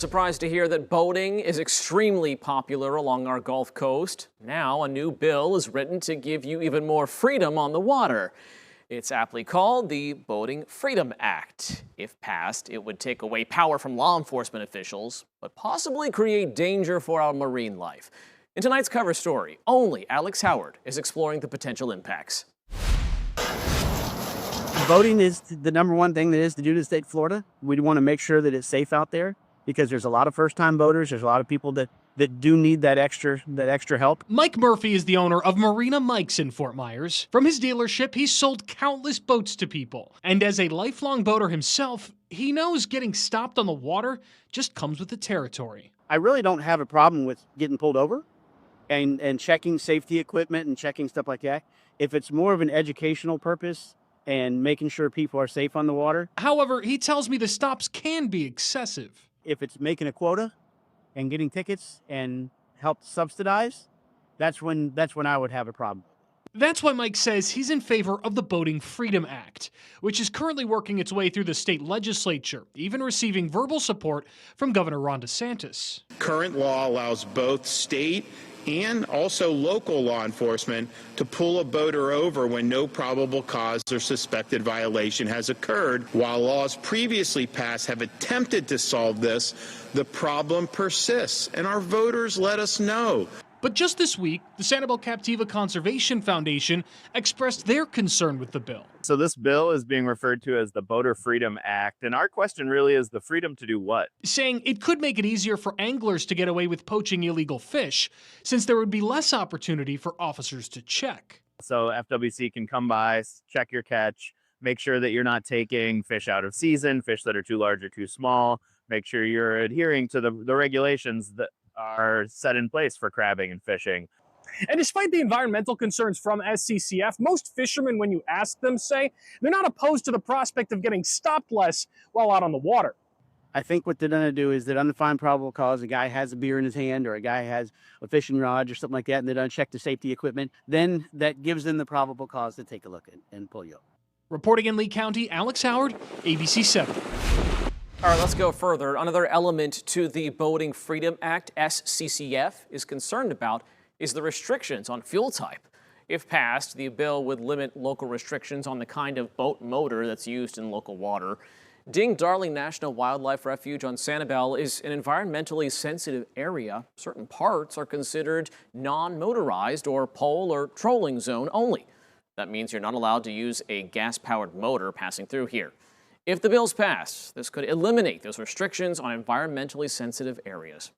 Surprised to hear that boating is extremely popular along our Gulf Coast. Now, a new bill is written to give you even more freedom on the water. It's aptly called the Boating Freedom Act. If passed, it would take away power from law enforcement officials, but possibly create danger for our marine life. In tonight's cover story, only Alex Howard is exploring the potential impacts. Boating is the number one thing that is to do to the state of Florida. We want to make sure that it's safe out there because there's a lot of first-time boaters. There's a lot of people that do need that extra help. Mike Murphy is the owner of Marina Mike's in Fort Myers. From his dealership, he's sold countless boats to people. And as a lifelong boater himself, he knows getting stopped on the water just comes with the territory. I really don't have a problem with getting pulled over and checking safety equipment and checking stuff like that. If it's more of an educational purpose and making sure people are safe on the water. However, he tells me the stops can be excessive. If it's making a quota and getting tickets and help subsidize, that's when I would have a problem. That's why Mike says he's in favor of the Boating Freedom Act, which is currently working its way through the state legislature, even receiving verbal support from Governor Ron DeSantis. Current law allows both state and also local law enforcement to pull a boater over when no probable cause or suspected violation has occurred. While laws previously passed have attempted to solve this, the problem persists, and our voters let us know. But just this week, the Sanibel Captiva Conservation Foundation expressed their concern with the bill. So this bill is being referred to as the Boater Freedom Act, and our question really is the freedom to do what? Saying it could make it easier for anglers to get away with poaching illegal fish, since there would be less opportunity for officers to check. So FWC can come by, check your catch, make sure that you're not taking fish out of season, fish that are too large or too small, make sure you're adhering to the regulations that are set in place for crabbing and fishing. And despite the environmental concerns from SCCF, most fishermen, when you ask them, say they're not opposed to the prospect of getting stopped less while out on the water. I think what they're going to do is that undefined probable cause, a guy has a beer in his hand or a guy has a fishing rod or something like that, and they don't check the safety equipment, then that gives them the probable cause to take a look at and pull you up. Reporting in Lee County, Alex Howard, ABC 7. All right, let's go further. Another element to the Boating Freedom Act SCCF is concerned about is the restrictions on fuel type. If passed, the bill would limit local restrictions on the kind of boat motor that's used in local water. Ding Darling National Wildlife Refuge on Sanibel is an environmentally sensitive area. Certain parts are considered non-motorized or pole or trolling zone only. That means you're not allowed to use a gas-powered motor passing through here. If the bill's passed, this could eliminate those restrictions on environmentally sensitive areas.